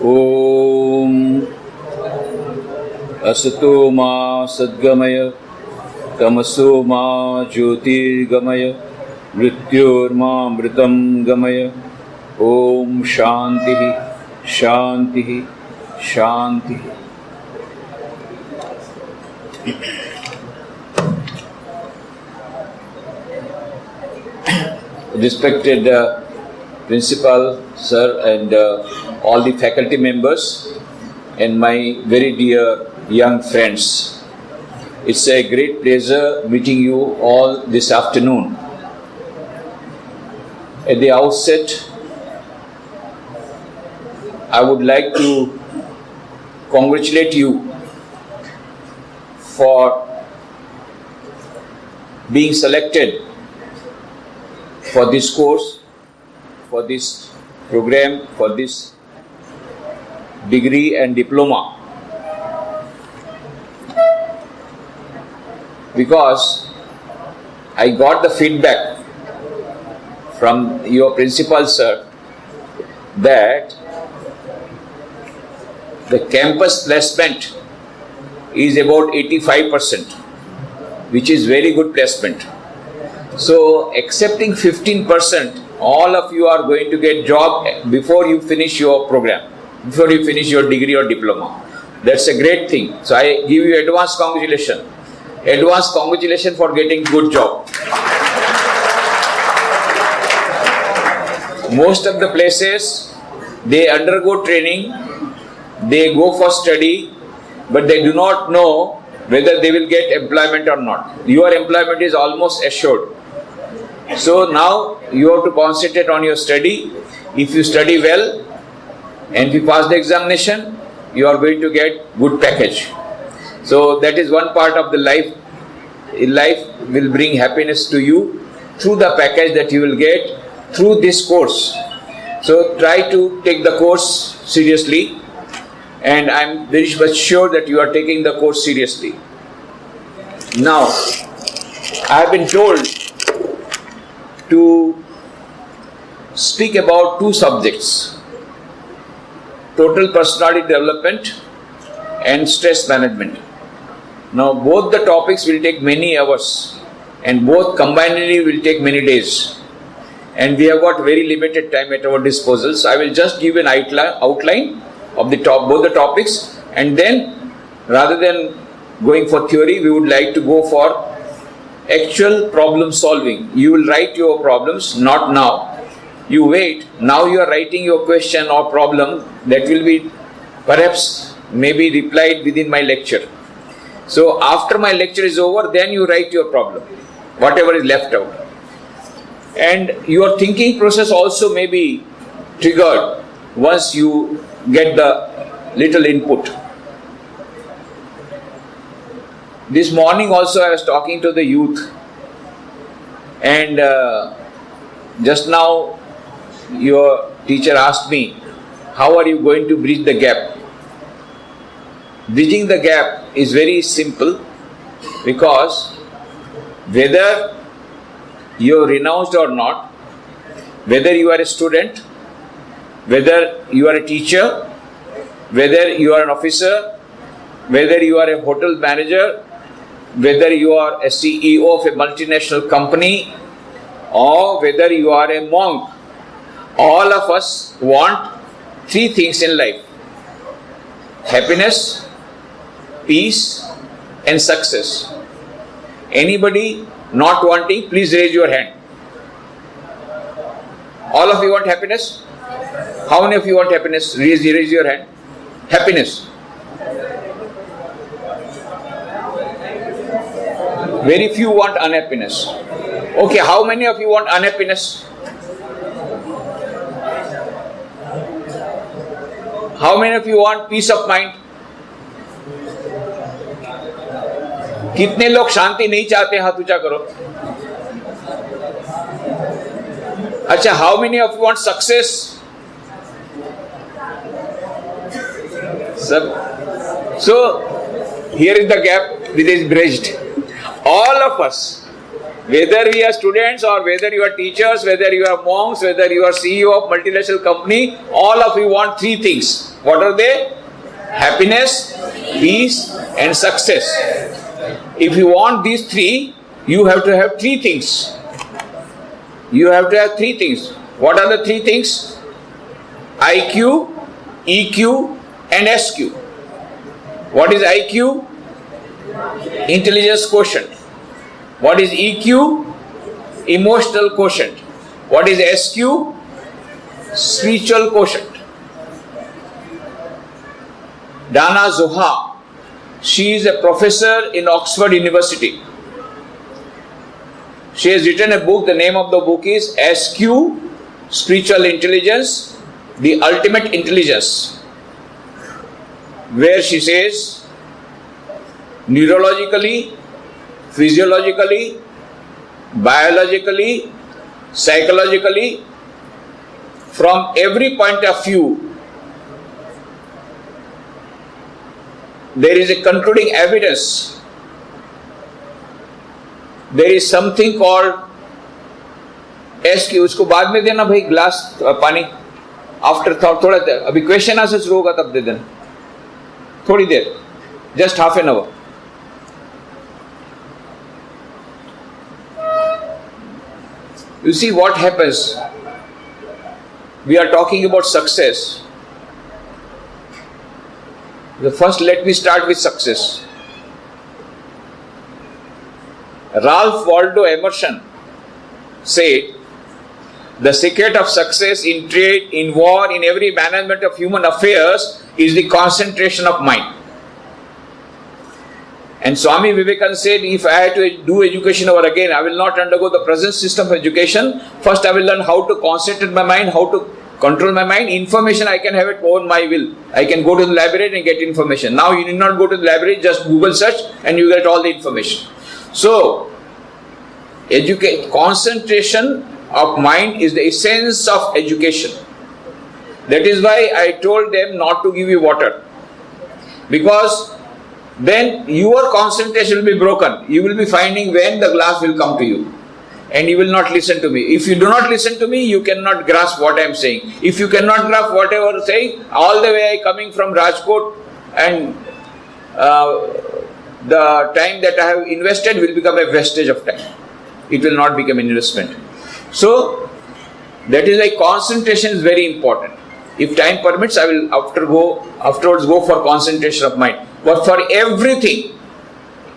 Om Asato Ma Sadgamaya Tamaso Ma Jyotirgamaya Mrityor Ma Mritam Gamaya. Om Shanti Shanti Shanti. Respected Principal, Sir, and all the faculty members, and my very dear young friends. It's a great pleasure meeting you all this afternoon. At the outset, I would like to congratulate you for being selected for this course, for this program, for this degree and diploma. Because I got the feedback from your principal, sir, that the campus placement is about 85%, which is very good placement. So, accepting 15%, all of you are going to get job before you finish your program, before you finish your degree or diploma. That's a great thing. So, I give you advance congratulations. Advance congratulations for getting good job. Most of the places, they undergo training, they go for study, but they do not know whether they will get employment or not. Your employment is almost assured. So now you have to concentrate on your study. If you study well and if you pass the examination, you are going to get good package. So that is one part of the life. Life will bring happiness to you through the package that you will get through this course. So try to take the course seriously, and I am very much sure that you are taking the course seriously. Now, I have been told to speak about two subjects: total personality development and stress management. Now, both the topics will take many hours, and both combinedly will take many days. And we have got very limited time at our disposal. So I will just give an outline of both the topics, and then rather than going for theory, we would like to go for actual problem solving. You will write your problems, not now. You wait. Now you are writing your question or problem that will be perhaps maybe replied within my lecture. So after my lecture is over, then you write your problem, whatever is left out. And your thinking process also may be triggered once you get the little input. This morning also I was talking to the youth, and just now your teacher asked me, how are you going to bridge the gap? Bridging the gap is very simple, because whether you are renounced or not, whether you are a student, whether you are a teacher, whether you are an officer, whether you are a hotel manager, whether you are a CEO of a multinational company, or whether you are a monk, all of us want three things in life: happiness, peace, and success. Anybody not wanting, please raise your hand. All of you want happiness? How many of you want happiness? Raise your hand. Happiness. Very few want unhappiness. Okay, how many of you want unhappiness? How many of you want peace of mind? कितने लोग शांति नहीं चाहते? हाथ ऊंचा करो. अच्छा, how many of you want success? So here is the gap which is bridged. All of us Whether we are students or whether you are teachers, whether you are monks, whether you are CEO of multinational company, all of you want three things. What are they? Happiness, peace and success. If you want these three, you have to have three things. You have to have three things. What are the three things? IQ, EQ and SQ. What is IQ? Intelligence quotient. What is EQ? Emotional quotient. What is SQ? Spiritual quotient. Dana Zoha, she is a professor in Oxford University. She has written a book. The name of the book is SQ, Spiritual Intelligence, the Ultimate Intelligence, where she says neurologically, physiologically, biologically, psychologically, from every point of view, there is a concluding evidence. There is something called SQ. उसको बाद में देना भाई glass पानी after थोड़ा देर. अभी question answer शुरू होगा तब दे देना. थोड़ी देर, just half an hour. You see what happens. We are talking about success. First, let me start with success. Ralph Waldo Emerson said, the secret of success in trade, in war, in every management of human affairs is the concentration of mind. And Swami Vivekananda said, if I had to do education over again, I will not undergo the present system of education. First, I will learn how to concentrate my mind, how to control my mind. Information I can have it on my will. I can go to the library and get information. Now you need not go to the library, just Google search and you get all the information. So, concentration of mind is the essence of education. That is why I told them not to give you water. Because then your concentration will be broken. You will be finding when the glass will come to you. And you will not listen to me. If you do not listen to me, you cannot grasp what I am saying. If you cannot grasp what I was saying, all the way coming from Rajkot and the time that I have invested will become a wastage of time. It will not become an investment. So, that is why concentration is very important. If time permits, I will afterwards go for concentration of mind. But for everything,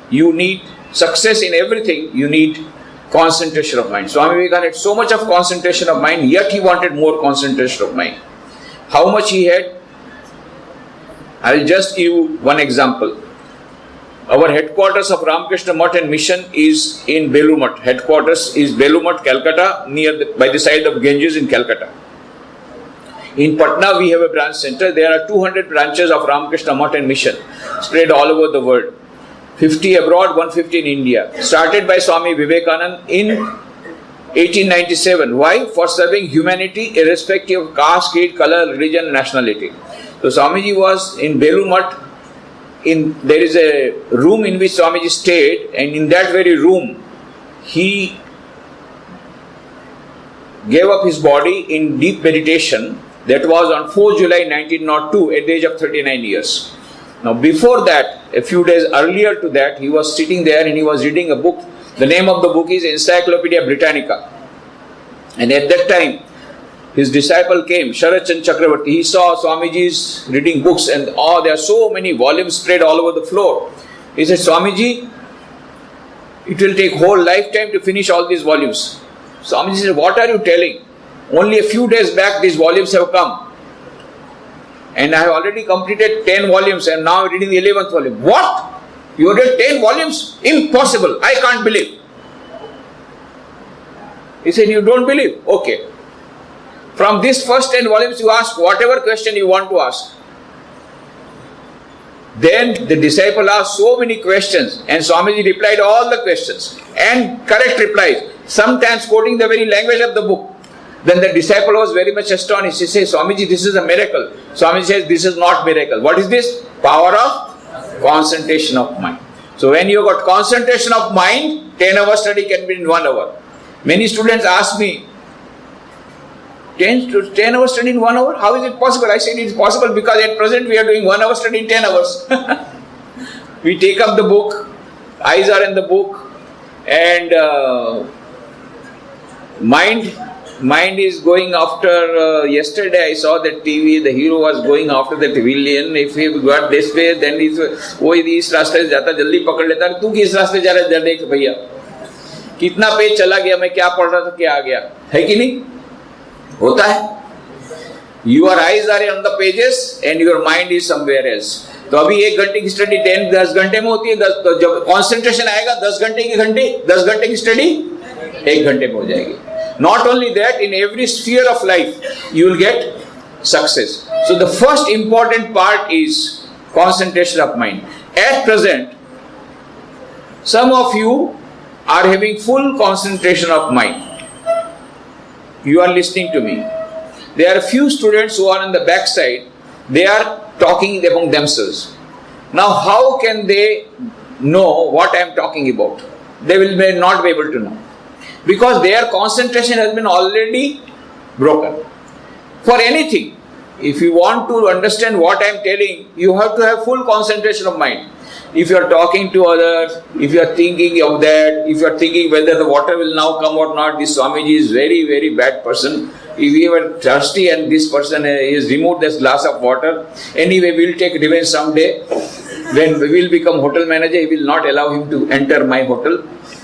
you need success in everything, you need concentration of mind. Swami Vivekananda had so much of concentration of mind, yet he wanted more concentration of mind. How much he had? I will just give one example. Our headquarters of Ramakrishna Mutt and Mission is in Belur. Headquarters is Belur, Calcutta, by the side of Ganges in Calcutta. In Patna, we have a branch center. There are 200 branches of Ramakrishna Mutt and Mission spread all over the world. 50 abroad, 150 in India. Started by Swami Vivekananda in 1897. Why? For serving humanity irrespective of caste, creed, color, religion, nationality. So Swamiji was in Belur Mutt. There is a room in which Swamiji stayed, and in that very room, he gave up his body in deep meditation. That was on 4 July 1902 at the age of 39 years. Now before that, a few days earlier to that, he was sitting there and he was reading a book. The name of the book is Encyclopedia Britannica. And at that time, his disciple came, Sharat Chand Chakravarti. He saw Swamiji's reading books and there are so many volumes spread all over the floor. He said, Swamiji, it will take whole lifetime to finish all these volumes. Swamiji said, what are you telling? Only a few days back these volumes have come. And I have already completed 10 volumes and now reading the 11th volume. What? You read 10 volumes? Impossible. I can't believe. He said, you don't believe? Okay. From these first 10 volumes you ask whatever question you want to ask. Then the disciple asked so many questions and Swamiji replied all the questions and correct replies, sometimes quoting the very language of the book. Then the disciple was very much astonished. He says, Swamiji, this is a miracle. Swamiji says, this is not miracle. What is this? Power of concentration of mind. So when you got concentration of mind, 10-hour study can be in 1 hour. Many students ask me, 10 hours study in 1 hour? How is it possible? I said it is possible because at present we are doing 1 hour study in 10 hours. We take up the book, eyes are in the book, and mind is going after. Yesterday I saw that TV, the hero was going after that villain. If he got this way, then वो इस रास्ते से जाता, जल्दी पकड़ लेता. तू किस रास्ते जा रहा है? देख भैया, कितना पेज चला गया, मैं क्या पढ़ रहा था, क्या आ गया, है कि नहीं? होता है. Your eyes are on the pages and your mind is somewhere else. तो अभी 1 घंटे की स्टडी 10 घंटे में होती है. तो जब कॉन्सेंट्रेशन आएगा 10 घंटे की स्टडी 1 घंटे में हो जाएगी. Not only that, in every sphere of life you will get success. So the first important part is concentration of mind. At present, some of you are having full concentration of mind. You are listening to me. There are few students who are on the back side. They are talking among themselves. Now, how can they know what I am talking about? They will not be able to know. Because their concentration has been already broken. For anything, if you want to understand what I am telling, you have to have full concentration of mind. If you are talking to others, if you are thinking of that, if you are thinking whether the water will now come or not, this Swamiji is very, very bad person. If we were thirsty and this person is removed this glass of water, anyway we will take revenge someday. When we will become hotel manager, he will not allow him to enter my hotel.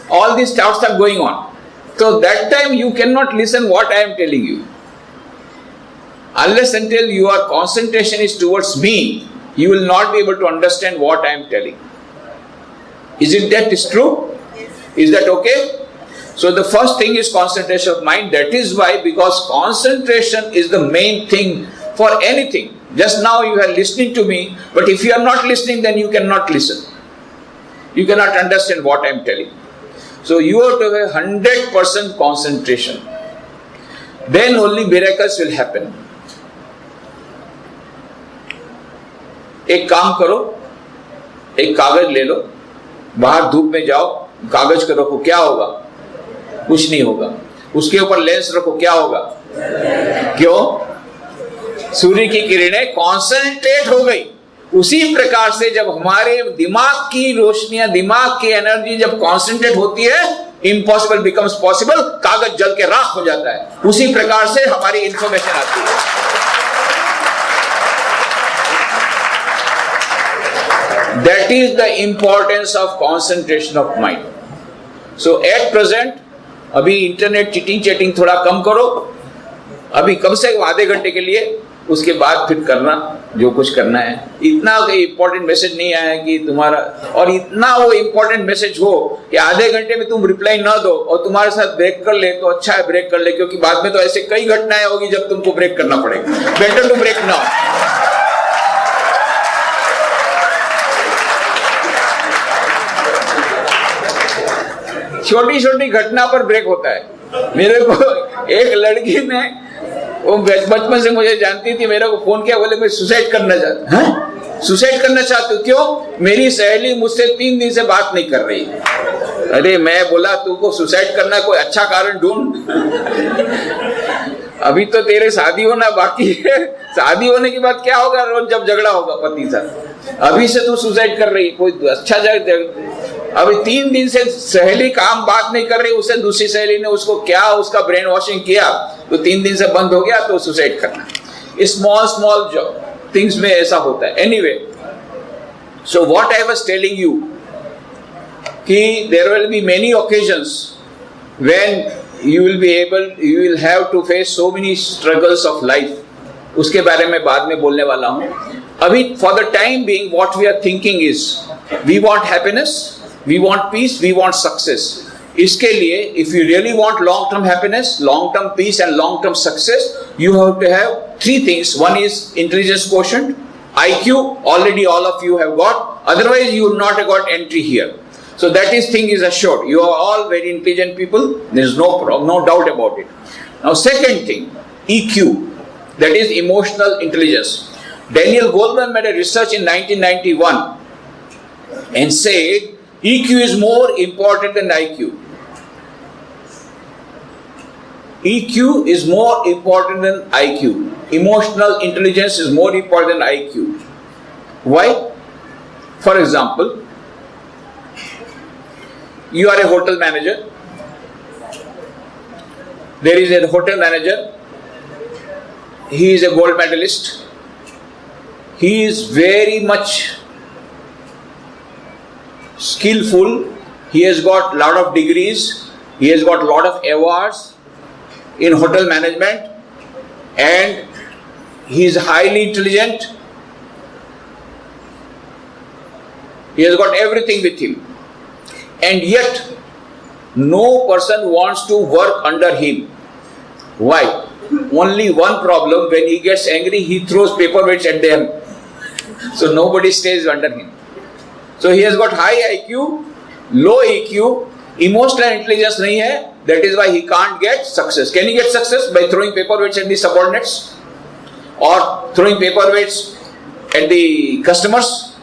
All these thoughts are going on. So that time you cannot listen what I am telling you. Unless until your concentration is towards me, you will not be able to understand what I am telling. Isn't that true? Is that okay? So the first thing is concentration of mind. That is why, because concentration is the main thing for anything. Just now you are listening to me, but if you are not listening, then you cannot listen. You cannot understand what I am telling. So you have to have 100% concentration. Then only miracles will happen. एक काम करो, एक कागज ले लो, बाहर धूप में जाओ, कागज को रखो, क्या होगा? कुछ नहीं होगा. उसके ऊपर लेंस रखो, क्या होगा? क्यों? सूर्य की किरणें कॉन्सेंट्रेट हो गई. उसी प्रकार से जब हमारे दिमाग की रोशनियां, दिमाग की एनर्जी जब कॉन्सेंट्रेट होती है, इम्पॉसिबल बिकम्स पॉसिबल, कागज जल के राख हो जाता है. उसी प्रकार से हमारी इंफॉर्मेशन आती है. That is the importance of concentration of mind. So at present, अभी इंटरनेट चीटिंग चैटिंग थोड़ा कम करो. अभी कम से कम आधे घंटे के लिए, उसके बाद फिर करना जो कुछ करना है. इतना इम्पोर्टेंट मैसेज नहीं आया कि तुम्हारा, और इतना वो इम्पोर्टेंट मैसेज हो कि आधे घंटे में तुम रिप्लाई ना दो और तुम्हारे साथ ब्रेक कर ले, तो अच्छा है ब्रेक कर ले, क्योंकि बाद में तो ऐसे कई घटनाएं होगी जब तुमको ब्रेक करना पड़ेगा. Better to break now. छोटी छोटी घटना पर ब्रेक होता है. मेरे को एक लड़की ने, वो बचपन से मुझे जानती थी, मेरे को फोन किया, बोले मैं सुसाइड करना चाहता हूँ. सुसाइड करना चाहती हूँ? क्यों? मेरी सहेली मुझसे 3 दिन से बात नहीं कर रही. अरे मैं बोला, तुमको सुसाइड करना कोई अच्छा कारण ढूंढ. अभी तो तेरे शादी होना बाकी है. शादी होने के बाद क्या होगा? रोज जब झगड़ा होगा पति साथ. अभी से तू सुसाइड कर रही, कोई अच्छा जगह. अभी 3 दिन से सहेली काम बात नहीं कर रही, उसे दूसरी सहेली ने उसको क्या उसका ब्रेन वॉशिंग किया, तो 3 दिन से बंद हो गया, तो सुसाइड करना. स्मॉल स्मॉल थिंग्स में ऐसा होता है. Anyway, so what I was telling you कि there will be many occasions when you will have to face so many struggles of life. उसके बारे में बाद में बोलने वाला हूँ. अभी for the time being what we are thinking is we want happiness, we want peace, we want success. इसके लिए if you really want long term happiness, long term peace and long term success, you have to have 3 things. One is intelligence quotient, IQ. Already all of you have got, otherwise you would not have got entry here. So that thing is assured. You are all very intelligent people. There is no doubt about it. Now second thing, EQ, that is emotional intelligence. Daniel Goleman made a research in 1991 and said EQ is more important than IQ. EQ is more important than IQ. Emotional intelligence is more important than IQ. Why? For example, you are a hotel manager. There is a hotel manager. He is a gold medalist. He is very much skillful. He has got lot of degrees. He has got lot of awards in hotel management, and he is highly intelligent. He has got everything with him, and yet no person wants to work under him. Why? Only one problem: when he gets angry, he throws paperweights at them. So nobody stays under him. So he has got high IQ, low EQ, emotional intelligence nahi hai. That is why he can't get success. Can he get success by throwing paperweights at the subordinates or throwing paperweights at the customers?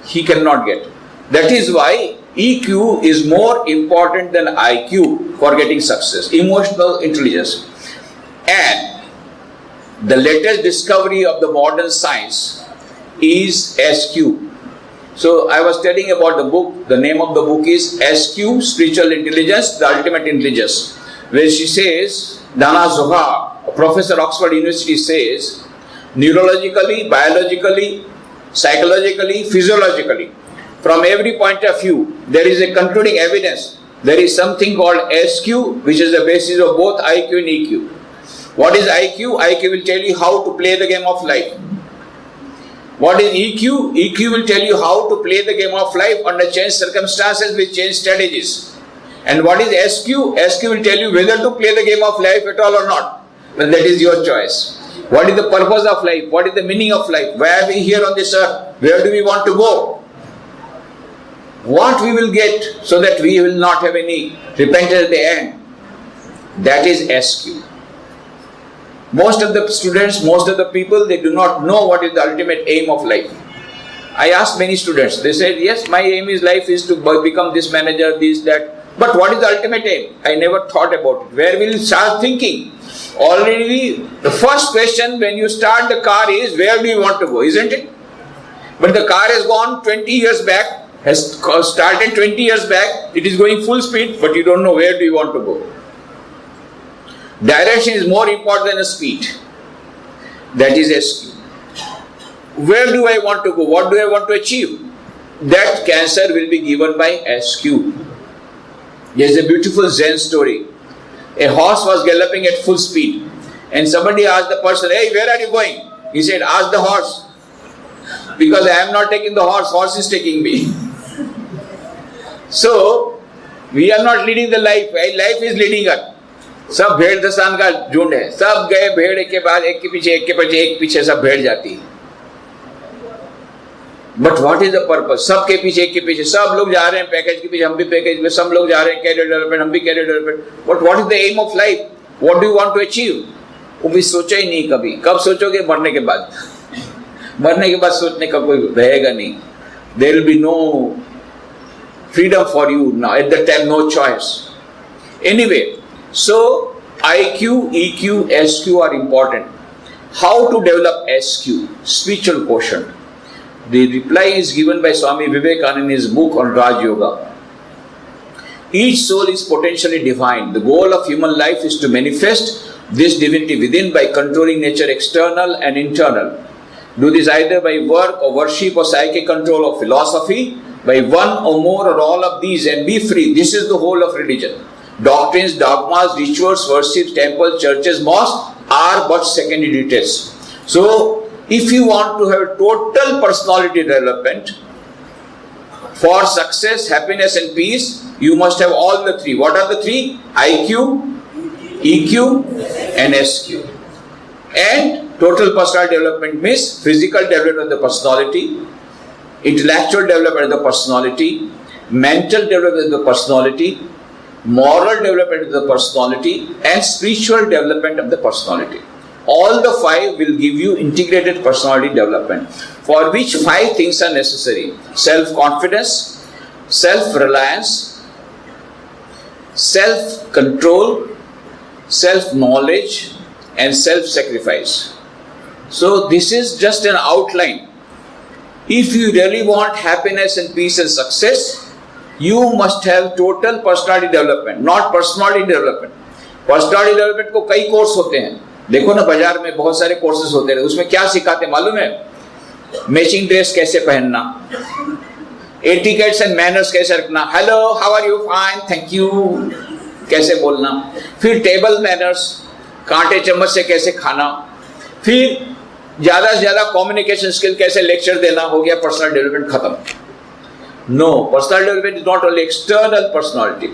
He cannot get. That is why EQ is more important than IQ for getting success. Emotional intelligence. And the latest discovery of the modern science is SQ. So I was telling about the book. The name of the book is SQ, Spiritual Intelligence, the Ultimate Intelligence, where she says, Dana Zohar, a professor at Oxford University, says, neurologically, biologically, psychologically, physiologically, from every point of view, there is a concluding evidence. There is something called SQ, which is the basis of both IQ and EQ. What is IQ? IQ will tell you how to play the game of life. What is EQ? EQ will tell you how to play the game of life under changed circumstances with changed strategies. And what is SQ? SQ will tell you whether to play the game of life at all or not. But that is your choice. What is the purpose of life? What is the meaning of life? Why are we here on this earth? Where do we want to go? What we will get so that we will not have any repentance at the end? That is SQ. Most of the students, most of the people, they do not know what is the ultimate aim of life. I asked many students, they said, yes, my aim is life is to become this manager, this, that. But what is the ultimate aim? I never thought about it. Where will you start thinking? Already, the first question when you start the car is, where do you want to go, isn't it? But the car has gone 20 years back, has started 20 years back, it is going full speed, but you don't know where do you want to go. Direction is more important than a speed. That is SQ. Where do I want to go? What do I want to achieve? That answer will be given by SQ. There is a beautiful Zen story. A horse was galloping at full speed, and somebody asked the person, hey, where are you going? He said, ask the horse. Because I am not taking the horse, horse is taking me. So, we are not leading the life, life is leading us. सब भेड़ दसान का झुंड है, सब गए भेड़ के बाद एक के पीछे सब भेड़ जाती है. But what is the purpose? सबके पीछे एक के पीछे सब लोग जा रहे हैं पैकेज के पीछे, हम भी पैकेज में, सब लोग जा रहे हैं कैरियर डेवलपमेंट, हम भी career development. But what is the aim of life? What do you want to achieve? वो भी सोचा ही नहीं कभी. कब सोचोगे? मरने के बाद. मरने के बाद सोचने का कोई रहेगा नहीं. There will be no freedom for you now. At that time, no choice. Anyway, so IQ, EQ, SQ are important. How to develop SQ? Spiritual quotient. The reply is given by Swami Vivekananda in his book on Raj Yoga. Each soul is potentially divine. The goal of human life is to manifest this divinity within by controlling nature external and internal. Do this either by work or worship or psychic control or philosophy, by one or more or all of these, and be free. This is the whole of religion. Doctrines, dogmas, rituals, worships, temples, churches, mosques are but secondary details. So, if you want to have total personality development, for success, happiness and peace, you must have all the three. What are the three? IQ, EQ and SQ. And total personality development means physical development of the personality, intellectual development of the personality, mental development of the personality, moral development of the personality, and spiritual development of the personality. All the five will give you integrated personality development, for which five things are necessary. Self-confidence, self-reliance, self-control, self-knowledge, and self-sacrifice. So this is just an outline. If you really want happiness and peace and success, you must have total personality development, not personality development. Personality development को कई course होते हैं. देखो ना बाजार में बहुत सारे कोर्सेज होते हैं. उसमें क्या सिखाते हैं मालूम है? मैचिंग ड्रेस कैसे पहनना, एटिकेट्स एंड मैनर्स कैसे रखना, hello how are you, fine thank you कैसे बोलना, फिर टेबल मैनर्स, कांटे चम्मच से कैसे खाना, फिर ज्यादा से ज्यादा कम्युनिकेशन स्किल कैसे लेक्चर देना. हो गया पर्सनल डेवलपमेंट खत्म. No, personal development is not only external personality,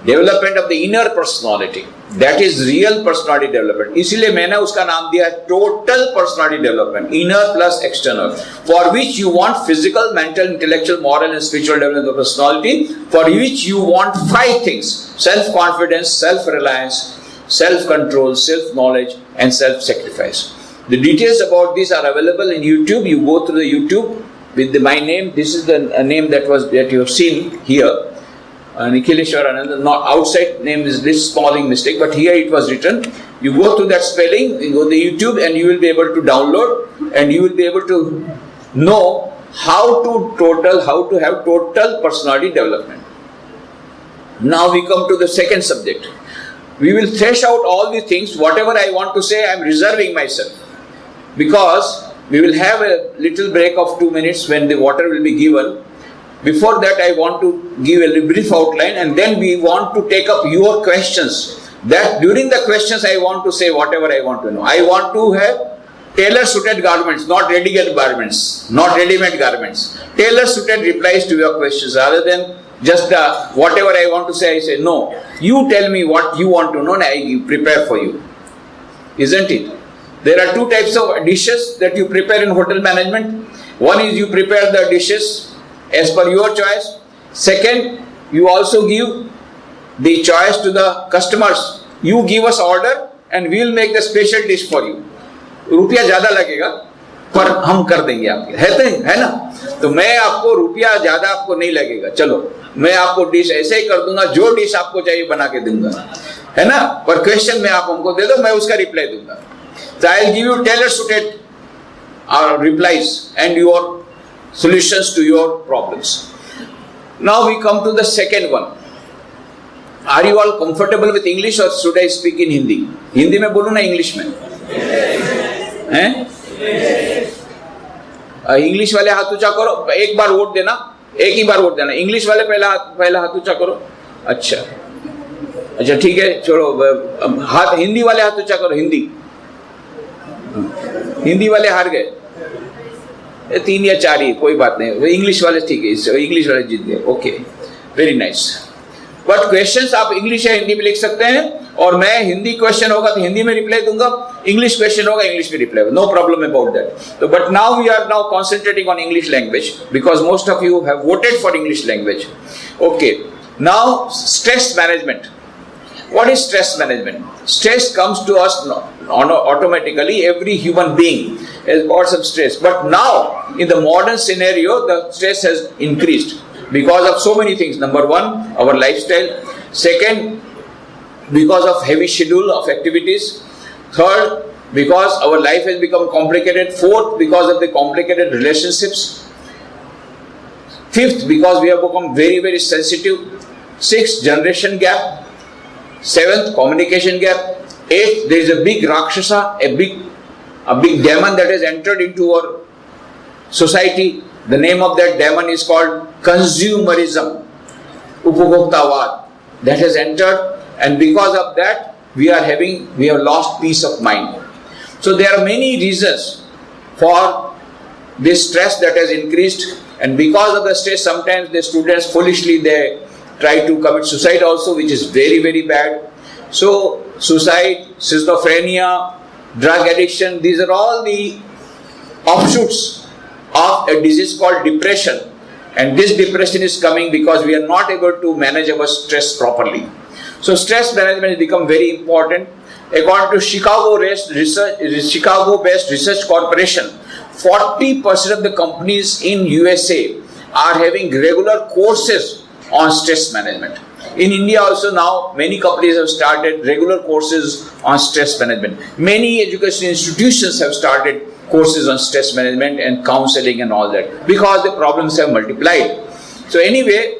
development of the inner personality, that is real personality development. इसीलिए मैंने उसका नाम दिया है total personality development, inner plus external, for which you want physical, mental, intellectual, moral and spiritual development of personality, for which you want 5 things: self confidence, self reliance, self control, self knowledge, and self sacrifice. The details about these are available in YouTube. You go through the YouTube with my name. This is the name that you have seen here. Nikhileswarananda. Not outside name is this spelling mistake, but here it was written. You go through that spelling, you go to YouTube, and you will be able to download, and you will be able to know how to have total personality development. Now we come to the second subject. We will thresh out all these things. Whatever I want to say, I am reserving myself, because we will have a little break of 2 minutes when the water will be given. Before that, I want to give a brief outline, and then we want to take up your questions. That during the questions, I want to say whatever I want to know. I want to have tailor-suited garments, not ready-made garments, not ready-made garments. Tailor-suited replies to your questions, rather than just whatever I want to say, I say no. You tell me what you want to know, and I prepare for you. Isn't it? There are 2 types of dishes that you prepare in hotel management. One is you prepare the dishes as per your choice. Second, you also give the choice to the customers. You give us order and we will make the special dish for you. रुपया ज्यादा लगेगा पर हम कर देंगे आपके, है ना? तो मैं आपको रुपया ज्यादा आपको नहीं लगेगा, चलो मैं आपको डिश ऐसे ही कर दूंगा, जो डिश आपको चाहिए बना के दूंगा, है ना? पर क्वेश्चन में आप हमको दे दो, मैं उसका रिप्लाई दूंगा. So I will give you tailor-suited replies and your solutions to your problems. Now we come to the second one. Are you all comfortable with English or should I speak in Hindi? Hindi में बोलूँ ना English में? हैं? English वाले हाथ ऊंचा करो, एक बार वोट देना, एक ही बार वोट देना. इंग्लिश वाले पहला हाथ ऊंचा करो. अच्छा ठीक है, छोड़ो. हाथ हिंदी वाले हाथ ऊंचा करो. हिंदी वाले हार गए, 3 या 4 ही, कोई बात नहीं. इंग्लिश वाले ठीक है, इंग्लिश वाले जीत गए. Okay, very nice. But questions आप इंग्लिश या हिंदी में लिख सकते हैं, और मैं हिंदी क्वेश्चन होगा तो हिंदी में रिप्लाई दूंगा, इंग्लिश क्वेश्चन होगा इंग्लिश में reply. No problem about that. तो but now we are now concentrating on English language because most of you have voted for English language. Okay, now stress management. What is stress management? Stress comes to us automatically. Every human being has got some stress. But now, in the modern scenario, the stress has increased because of so many things. Number 1, our lifestyle. Second, because of heavy schedule of activities. Third, because our life has become complicated. Fourth, because of the complicated relationships. Fifth, because we have become very, very sensitive. Sixth, generation gap. 7th, communication gap. 8th, there is a big rakshasa, a big demon that has entered into our society. The name of that demon is called consumerism, upabhoktavad. That has entered, and because of that, we have lost peace of mind. So there are many reasons for this stress that has increased, and because of the stress, sometimes the students foolishly they try to commit suicide also, which is very, very bad. So suicide, schizophrenia, drug addiction, these are all the offshoots of a disease called depression. And this depression is coming because we are not able to manage our stress properly. So stress management has become very important. According to Chicago-based research corporation, 40% of the companies in USA are having regular courses on stress management. In India also now, many companies have started regular courses on stress management. Many education institutions have started courses on stress management and counseling and all that, because the problems have multiplied. So anyway,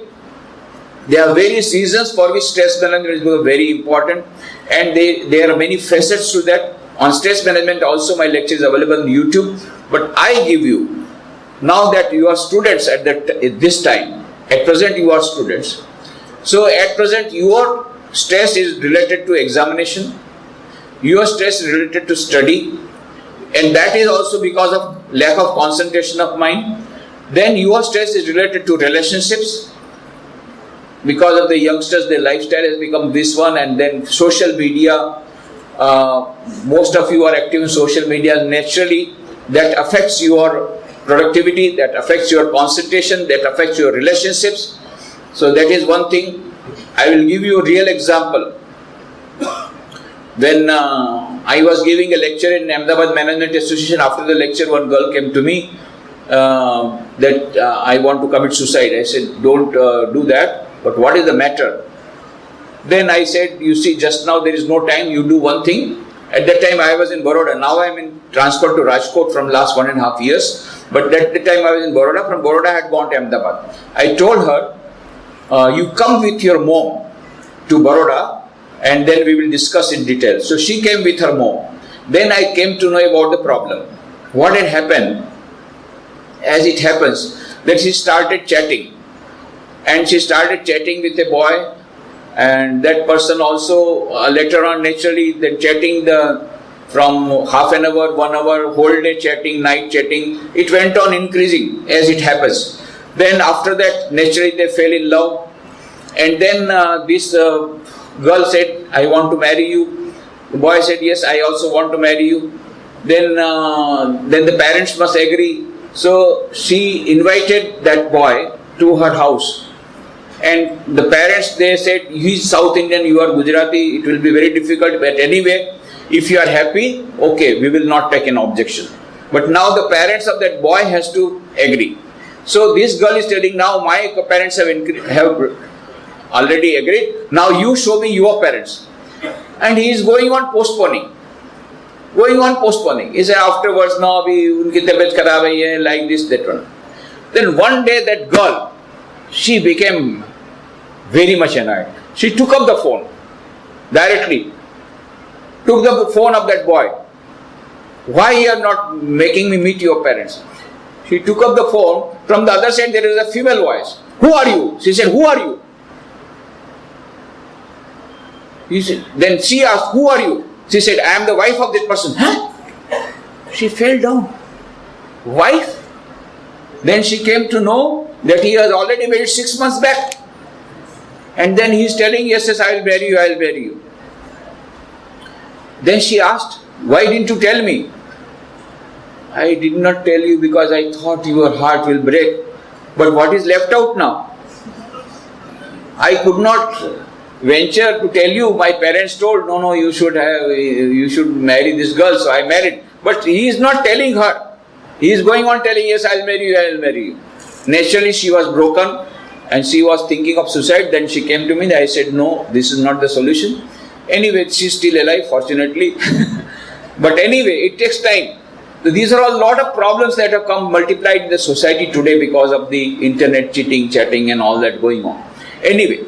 there are various reasons for which stress management is very important, and there are many facets to that. On stress management also my lecture is available on YouTube, but I give you, now that you are students at this time, at present you are students. So at present your stress is related to examination, your stress is related to study, and that is also because of lack of concentration of mind. Then your stress is related to relationships, because of the youngsters, their lifestyle has become this one, and then social media. Most of you are active in social media. Naturally, that affects your productivity, that affects your concentration, that affects your relationships. So that is one thing. I will give you a real example. When I was giving a lecture in Ahmedabad Management Association, after the lecture, one girl came to me that I want to commit suicide. I said, don't do that. But what is the matter? Then I said, you see, just now there is no time, you do one thing. At that time I was in Baroda. Now I am in transfer to Rajkot from last 1.5 years. But at the time I was in Baroda. From Baroda I had gone to Ahmedabad. I told her, you come with your mom to Baroda and then we will discuss in detail. So she came with her mom. Then I came to know about the problem. What had happened, as it happens, that she started chatting. And she started chatting with a boy, and that person also later on naturally then chatting from half an hour, 1 hour, whole day chatting, night chatting. It went on increasing as it happens. Then after that naturally they fell in love, and then this girl said, I want to marry you. The boy said, yes, I also want to marry you. Then the parents must agree. So she invited that boy to her house. And the parents, they said, he is South Indian, you are Gujarati, it will be very difficult. But anyway, if you are happy, okay, we will not take an objection. But now the parents of that boy has to agree. So this girl is telling, now my parents have already agreed. Now you show me your parents. And he is going on postponing. He said, afterwards, no, unki tabiyat kharab hai, like this, that one. Then one day that girl, she became very much annoyed. She took up the phone directly. Took the phone of that boy. Why you are not making me meet your parents? She took up the phone. From the other side there is a female voice. Who are you? She said, who are you? Then she asked, who are you? She said, I am the wife of this person. Huh? She fell down. Wife? Then she came to know that he was already married 6 months back. And then he is telling, yes, I will marry you. Then she asked, why didn't you tell me? I did not tell you because I thought your heart will break. But what is left out now? I could not venture to tell you. My parents told, no, you should marry this girl. So I married. But he is not telling her. He is going on telling, yes, I will marry you. Naturally, she was broken and she was thinking of suicide. Then she came to me and I said, no, this is not the solution. Anyway, she is still alive, fortunately. But anyway, it takes time. So these are a lot of problems that have come multiplied in the society today because of the internet cheating, chatting and all that going on. Anyway,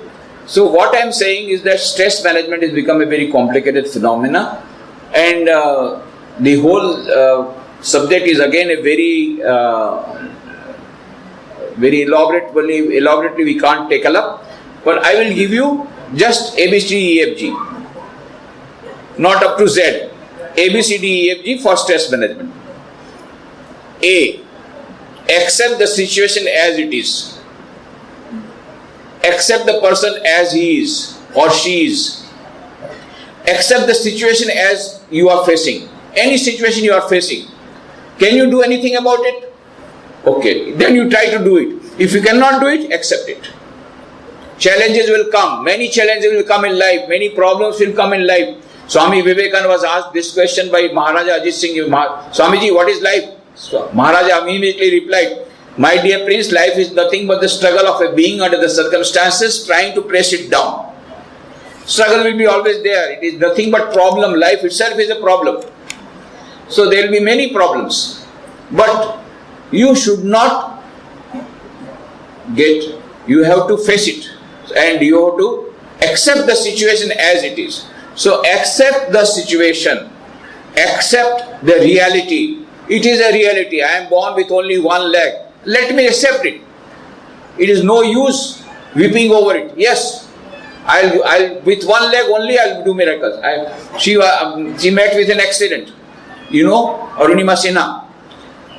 so what I am saying is that stress management has become a very complicated phenomena, and the whole subject is again a very elaborately we can't tackle up, but I will give you just A, B, C, D, E, F, G, not up to Z. A, B, C, D, E, F, G for stress management. A. Accept the situation as it is. Accept the person as he is or she is. Accept the situation as you are facing. Any situation you are facing. Can you do anything about it? Okay, then you try to do it. If you cannot do it, accept it. Challenges will come. Many challenges will come in life. Many problems will come in life. Swami Vivekananda was asked this question by Maharaja Ajit Singh. Swamiji, what is life? So Maharaja immediately replied, My dear prince, life is nothing but the struggle of a being under the circumstances trying to press it down. Struggle will be always there. It is nothing but problem. Life itself is a problem. So there will be many problems. But you should not you have to face it. And you have to accept the situation as it is. So accept the situation. Accept the reality. It is a reality. I am born with only one leg. Let me accept it. It is no use weeping over it. Yes, I'll with one leg only I'll do miracles. She met with an accident. You know, Arunima Sinha.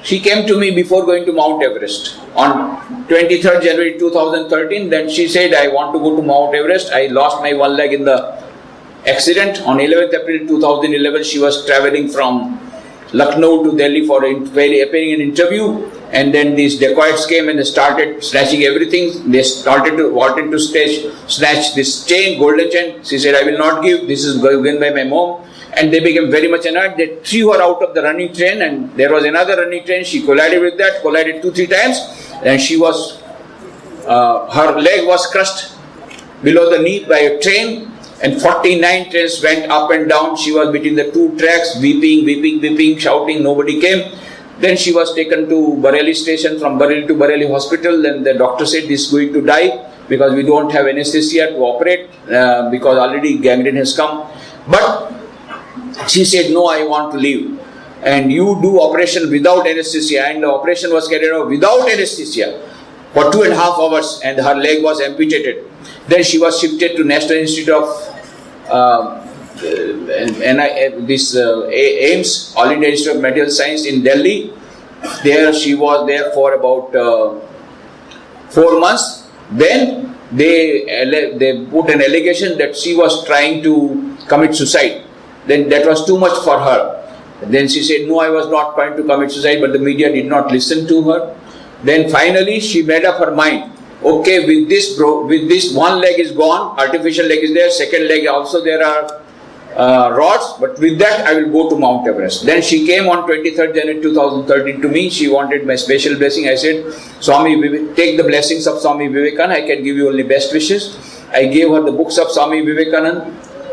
She came to me before going to Mount Everest on 23rd January 2013. Then she said, I want to go to Mount Everest. I lost my one leg in the accident. On 11th April 2011, she was traveling from Lucknow to Delhi for appearing in an interview, and then these dacoits came and they started snatching everything. They wanted to snatch this chain, golden chain. She said, I will not give, this is given by my mom. And they became very much annoyed. They threw her out of the running train, and there was another running train. She collided with that, collided 2-3 times, and her leg was crushed below the knee by a train. And 49 trains went up and down. She was between the two tracks, weeping, shouting. Nobody came. Then she was taken to Bareilly station, from Bareilly to Bareilly hospital. Then the doctor said, this is going to die because we don't have anesthesia to operate because already gangrene has come. But she said, no, I want to live. And you do operation without anesthesia. And the operation was carried out without anesthesia for 2.5 hours, and her leg was amputated. Then she was shifted to National Institute of AIMS, All India Institute of Medical Science in Delhi. There she was there for about 4 months. Then they put an allegation that she was trying to commit suicide. Then that was too much for her. Then she said, no, I was not trying to commit suicide, but the media did not listen to her. Then finally she made up her mind. Okay, with this one leg is gone, artificial leg is there, second leg also there are rods, but with that I will go to Mount Everest. Then she came on 23rd January 2013 to me. She wanted my special blessing. I said, Swami, take the blessings of Swami Vivekananda. I can give you only best wishes. I gave her the books of Swami Vivekananda.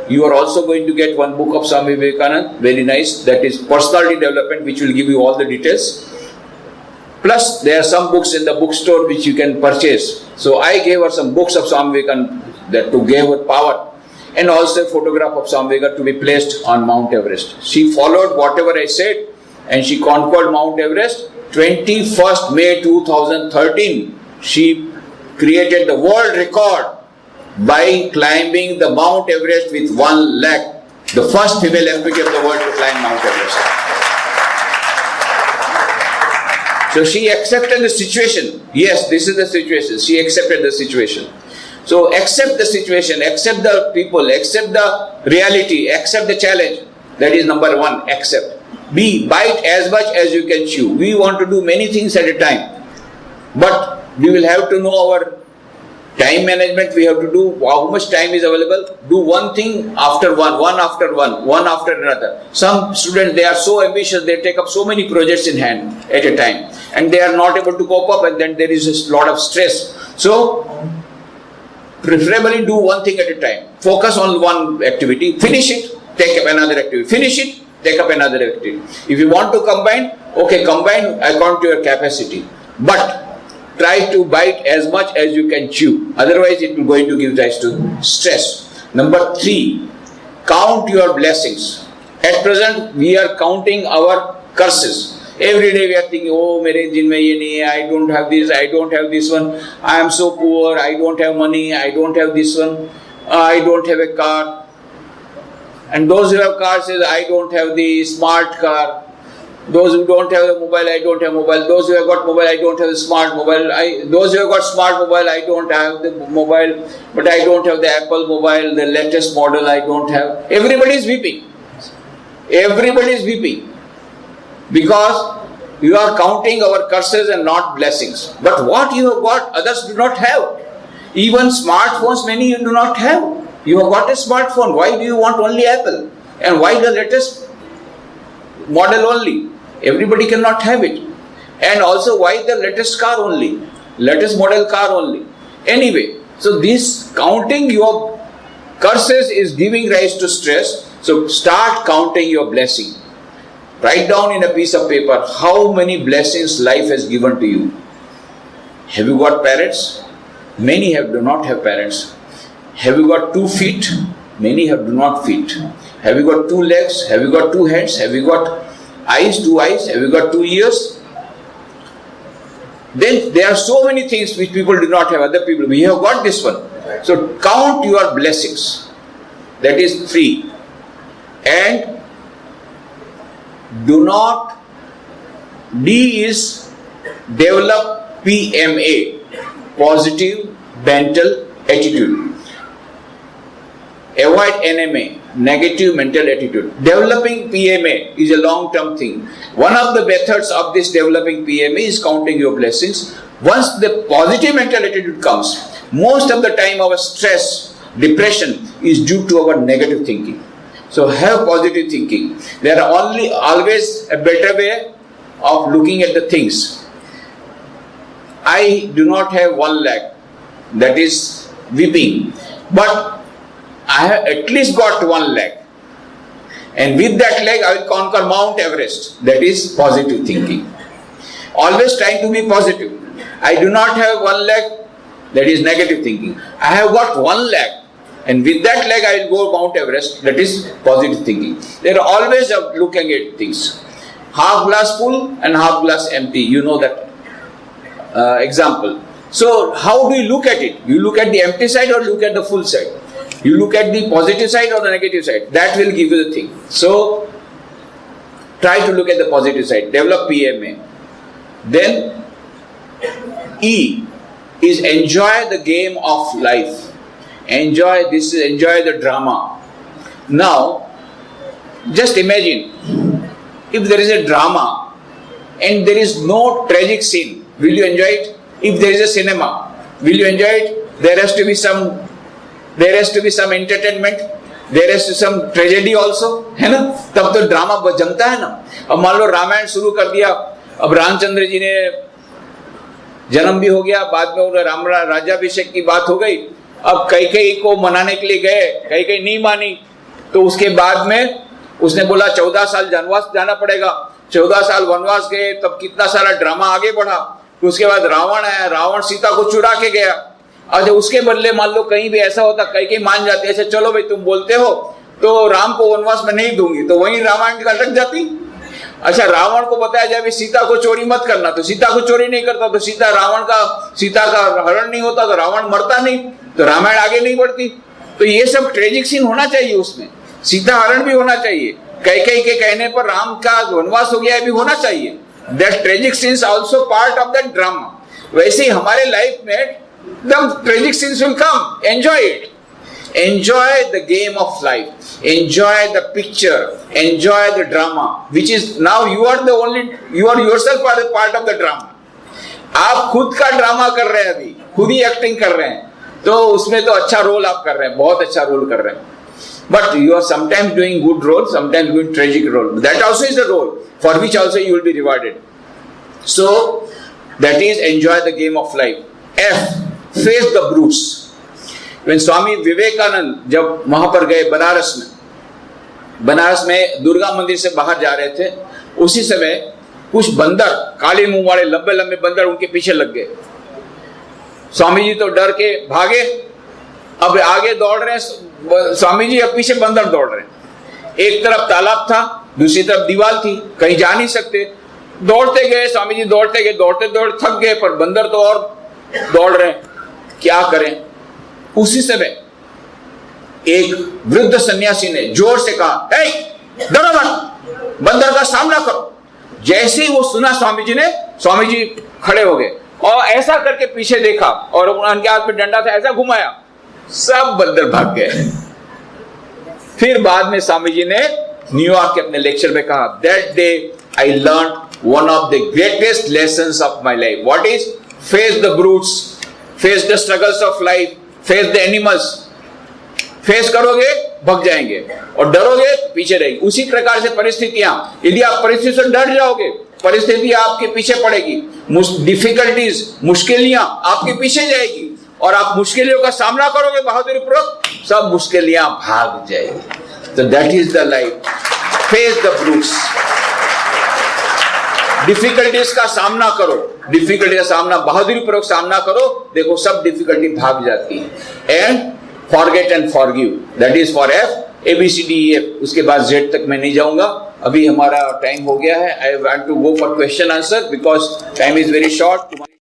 You are also going to get one book of Swami Vivekananda, very nice, that is Personality Development, which will give you all the details. Plus, there are some books in the bookstore which you can purchase. So I gave her some books of Swami Vivekananda that to give her power, and also a photograph of Swami Vivekananda to be placed on Mount Everest. She followed whatever I said, and she conquered Mount Everest. 21st May 2013, she created the world record by climbing the Mount Everest with one leg. The first female amputee of the world to climb Mount Everest. So she accepted the situation. Yes, this is the situation. She accepted the situation. So accept the situation, accept the people, accept the reality, accept the challenge. That is number one, accept. B, bite as much as you can chew. We want to do many things at a time. But we will have to know our time management. We have to do how much time is available. Do one thing after one after one after another. Some students, they are so ambitious, they take up so many projects in hand at a time, and they are not able to cope up, and then there is a lot of stress. So, preferably do one thing at a time. Focus on one activity, finish it, take up another activity. Finish it, take up another activity. If you want to combine, okay, combine according to your capacity. But try to bite as much as you can chew. Otherwise, it will going to give rise to stress. Number 3, count your blessings. At present, we are counting our curses. Every day we are thinking, oh, mere jin mein ye nahi hai, I don't have this, I don't have this one, I am so poor, I don't have money, I don't have this one, I don't have a car. And those who have cars says, I don't have the smart car. Those who don't have a mobile, I don't have mobile. Those who have got mobile, I don't have a smart mobile. Those who have got smart mobile, I don't have the mobile, but I don't have the Apple mobile, the latest model I don't have. Everybody is weeping. Everybody is weeping. Because you are counting our curses and not blessings. But what you have got, others do not have. Even smartphones, many you do not have. You have got a smartphone. Why do you want only Apple? And why the latest model only? Everybody cannot have it. And also, why the latest car only? Latest model car only. Anyway, so this counting your curses is giving rise to stress. So start counting your blessing. Write down in a piece of paper how many blessings life has given to you. Have you got parents? Many do not have parents. Have you got 2 feet? Many do not feet. Have you got 2 legs? Have you got 2 hands? Have you got eyes? 2 eyes? Have you got 2 ears? Then there are so many things which people do not have, other people. We have got this one. So count your blessings. That is 3. And do not, D is develop PMA, positive mental attitude. Avoid NMA, negative mental attitude. Developing PMA is a long-term thing. One of the methods of this developing PMA is counting your blessings. Once the positive mental attitude comes, most of the time our stress, depression is due to our negative thinking. So have positive thinking. There are always a better way of looking at the things. I do not have 1 lakh, that is weeping, but I have at least got 1 lakh. And with that lakh I will conquer Mount Everest. That is positive thinking. Always trying to be positive. I do not have 1 lakh, that is negative thinking. I have got 1 lakh. And with that leg I will go Mount Everest. That is positive thinking. They are always looking at things. Half glass full and half glass empty. You know that example. So how do you look at it? You look at the empty side or look at the full side? You look at the positive side or the negative side. That will give you the thing. So try to look at the positive side. Develop PMA. Then E is enjoy the game of life. Enjoy the drama. Now, just imagine, if there is a drama and there is no tragic scene, will you enjoy it? If there is a cinema, will you enjoy it? There has to be some entertainment. There has to be some tragedy also, है ना? तब तो drama जमता है ना. अब मान लो रामायण शुरू कर दिया, अब रामचंद्र जी ने जन्म भी हो गया, बाद में उन्हें राम राज्याभिषेक की बात हो गई. अब कैकेयी को मनाने के लिए गए, कैकेयी नहीं मानी, तो उसके बाद में उसने बोला 14 साल वनवास जाना पड़ेगा. 14 साल वनवास गए, तब कितना सारा ड्रामा आगे बढ़ा. उसके बाद रावण आया, रावण सीता को चुरा के गया. और जब उसके बदले मान लो कहीं भी ऐसा होता, कैकेयी मान जाती, ऐसे चलो भाई तुम बोलते हो तो राम को वनवास में नहीं दूंगी, तो वहीं रामायण का लग जाती. अच्छा, रावण को बताया जाए सीता को चोरी मत करना, तो सीता को चोरी नहीं करता, तो सीता का हरण नहीं होता, तो रावण मरता नहीं, तो रामायण आगे नहीं बढ़ती. तो ये सब ट्रेजिक सीन होना चाहिए, उसमें सीता हरण भी होना चाहिए, कैकेयी के कहने पर राम का वनवास हो गया भी होना चाहिए. That tragic scenes also part of that drama. वैसे ही हमारे लाइफ में the tragic scenes will come. Enjoy it. Enjoy the game of life. Enjoy the picture. Enjoy the drama. Which is now you are yourself are a part of the drama. आप खुद का drama कर रहे हैं, अभी खुद ही acting कर रहे हैं, तो उसमें तो अच्छा रोल आप कर रहे हैं, बहुत अच्छा रोल कर रहे हैं. But you are sometimes doing good role, sometimes doing tragic role. That also is a role for which also you will be rewarded. So that is enjoy the game of life. F, face the brutes. When Swami Vivekananda जब वहां पर गए बनारस में दुर्गा मंदिर से बाहर जा रहे थे, उसी समय कुछ बंदर, काले मुंह वाले लंबे लंबे बंदर उनके पीछे लग गए. स्वामी जी तो डर के भागे. अब आगे दौड़ रहे हैं स्वामी जी, अब पीछे बंदर दौड़ रहे हैं. एक तरफ तालाब था, दूसरी तरफ दीवार थी, कहीं जा नहीं सकते. दौड़ते गए स्वामी जी, दौड़ते गए, दौड़ते दौड़ते थक गए, पर बंदर तो और दौड़ रहे हैं, क्या करें. उसी समय एक वृद्ध सन्यासी ने जोर से कहा, डरो मत, बंदर का सामना करो. जैसे ही वो सुना स्वामी जी खड़े हो गए और ऐसा करके पीछे देखा और उनके हाथ में डंडा था, ऐसा घुमाया, सब बंदर भाग गए. फिर बाद में स्वामी जी ने न्यूयॉर्क के अपने लेक्चर में कहा, that day I learn one of the greatest lessons of my life. What is? Face the brutes, face the struggles of life, face the animals. Face करोगे भग जाएंगे और डरोगे पीछे रहेंगे. उसी प्रकार से परिस्थितियां, यदि आप परिस्थिति से डर जाओगे परिस्थिति आपके पीछे पड़ेगी, डिफिकल्टीज, मुश्किलियां आपके पीछे जाएगी और आप मुश्किलों का सामना करोगे बहादुरी पूर्वक, सब मुश्किलियां भाग जाएगी। तो that is the life, face the brutes. Difficulties का सामना करो, डिफिकल्टी का सामना बहादुरी पूर्वक सामना करो, देखो सब डिफिकल्टी भाग जाती है। And forget and forgive, that is for F, ABCDEF, उसके बाद Z तक मैं नहीं जाऊंगा, अभी हमारा टाइम हो गया है। I want to go for question answer because time is very short.